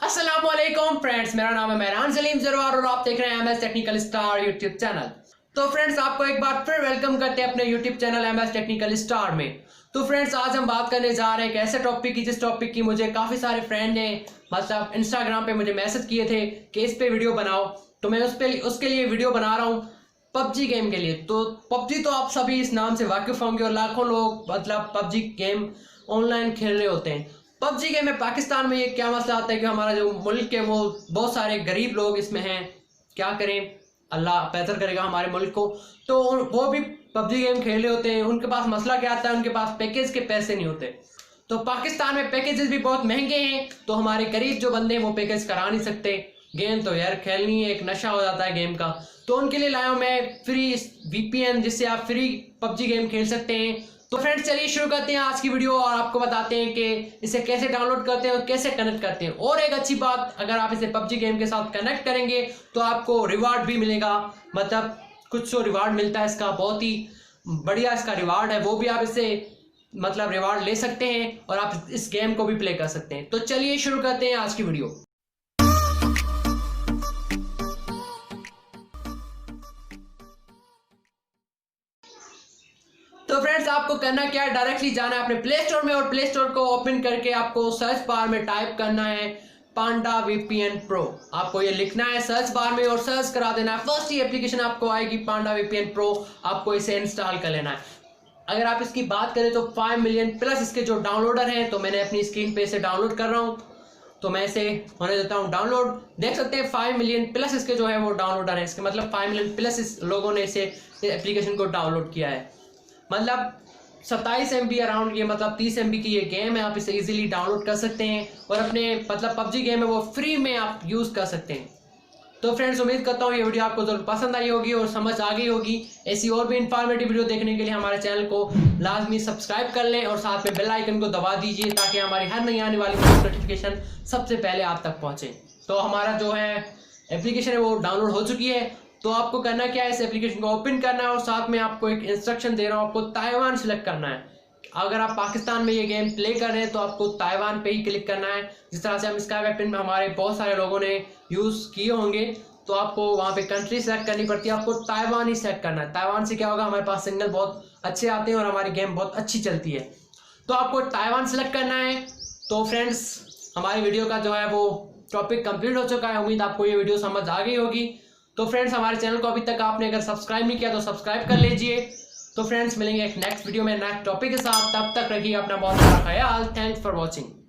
अस्सलामुअलैकुम फ्रेंड्स, मेरा नाम है मेहरान सलीम जरवार और आप देख रहे हैं MS technical star YouTube channel. तो फ्रेंड्स, आपको एक बार फिर वेलकम करते हैं अपने YouTube channel MS technical star में। तो फ्रेंड्स, आज हम बात करने जा रहे हैं एक ऐसे टॉपिक की जिस टॉपिक की मुझे काफ़ी सारे फ्रेंड ने मतलब इंस्टाग्राम पे मुझे मैसेज किए थे कि इस पे वीडियो बनाओ, तो मैं उसके लिए वीडियो बना रहा हूँ पबजी गेम के लिए। तो पबजी तो आप सभी इस नाम से वाकिफ होंगे और लाखों लोग मतलब पबजी गेम ऑनलाइन खेल रहे होते हैं। पबजी गेम में पाकिस्तान में ये क्या मसला आता है कि हमारा जो मुल्क है वो बहुत सारे गरीब लोग इसमें हैं। क्या करें, अल्लाह बेहतर करेगा हमारे मुल्क को। तो वो भी पबजी गेम खेल रहे होते हैं। उनके पास मसला क्या आता है, उनके पास पैकेज के पैसे नहीं होते। तो पाकिस्तान में पैकेजेस भी बहुत महंगे हैं, तो हमारे गरीब जो बंदे हैं वो पैकेज करा नहीं सकते। गेम तो यार खेलनी है, एक नशा हो जाता है गेम का। तो उनके लिए लाया हूं मैं फ्री वीपीएन, जिससे आप फ्री पबजी गेम खेल सकते हैं। तो फ्रेंड्स, चलिए शुरू करते हैं आज की वीडियो और आपको बताते हैं कि इसे कैसे डाउनलोड करते हैं और कैसे कनेक्ट करते हैं। और एक अच्छी बात, अगर आप इसे पबजी गेम के साथ कनेक्ट करेंगे तो आपको रिवार्ड भी मिलेगा, मतलब कुछ तो रिवार्ड मिलता है इसका, बहुत ही बढ़िया इसका रिवार्ड है। वो भी आप इससे मतलब रिवार्ड ले सकते हैं और आप इस गेम को भी प्ले कर सकते हैं। तो चलिए शुरू करते हैं आज की वीडियो। तो फ्रेंड्स, आपको करना क्या है, डायरेक्टली जाना है अपने प्ले स्टोर में और प्ले स्टोर को ओपन करके आपको सर्च बार में टाइप करना है पांडा वीपीएन प्रो। आपको ये लिखना है सर्च बार में और सर्च करा देना है। फर्स्ट ही एप्लीकेशन आपको आएगी पांडा वीपीएन प्रो, आपको इसे इंस्टॉल कर लेना है। अगर आप इसकी बात करें तो 5 मिलियन प्लस इसके जो डाउनलोडर हैं, तो मैंने अपनी स्क्रीन पे इसे डाउनलोड कर रहा हूँ, तो मैं इसे होने देता हूँ डाउनलोड। देख सकते हैं 5 मिलियन प्लस इसके जो है वो डाउनलोडर हैं। इसके मतलब 5 मिलियन प्लस इस लोगों ने इसे एप्लीकेशन को डाउनलोड किया है। मतलब 27 MB अराउंड ये मतलब 30 MB की ये गेम है। आप इसे इजीली डाउनलोड कर सकते हैं और अपने मतलब पबजी गेम है वो फ्री में आप यूज़ कर सकते हैं। तो फ्रेंड्स, उम्मीद करता हूँ ये वीडियो आपको जरूर पसंद आई होगी और समझ आ गई होगी। ऐसी और भी इंफॉर्मेटिव वीडियो देखने के लिए हमारे चैनल को लाजमी सब्सक्राइब कर लें और साथ में बेल आइकन को दबा दीजिए ताकि हमारी हर नई आने वाली नोटिफिकेशन सबसे पहले आप तक पहुँचे। तो हमारा जो है एप्लीकेशन है वो डाउनलोड हो चुकी है। तो आपको करना क्या है, इस एप्लीकेशन को ओपन करना है और साथ में आपको एक इंस्ट्रक्शन दे रहा हूँ, आपको ताइवान सिलेक्ट करना है। अगर आप पाकिस्तान में ये गेम प्ले कर रहे हैं तो आपको ताइवान पे ही क्लिक करना है। जिस तरह से हम स्काई वेपन में हमारे बहुत सारे लोगों ने यूज़ किए होंगे, तो आपको वहाँ पे कंट्री सेलेक्ट करनी पड़ती है, आपको ताइवान ही सेलेक्ट करना है। ताइवान से क्या होगा, हमारे पास सिग्नल बहुत अच्छे आते हैं और हमारी गेम बहुत अच्छी चलती है। तो आपको ताइवान सेलेक्ट करना है। तो फ्रेंड्स, हमारी वीडियो का जो है वो टॉपिक कंप्लीट हो चुका है। उम्मीद आपको ये वीडियो समझ आ गई होगी। तो फ्रेंड्स, हमारे चैनल को अभी तक आपने अगर सब्सक्राइब नहीं किया तो सब्सक्राइब कर लीजिए। तो फ्रेंड्स, मिलेंगे एक नेक्स्ट वीडियो में नेक्स्ट टॉपिक के साथ। तब तक रखिए अपना बहुत सारा ख्याल। Thanks for watching.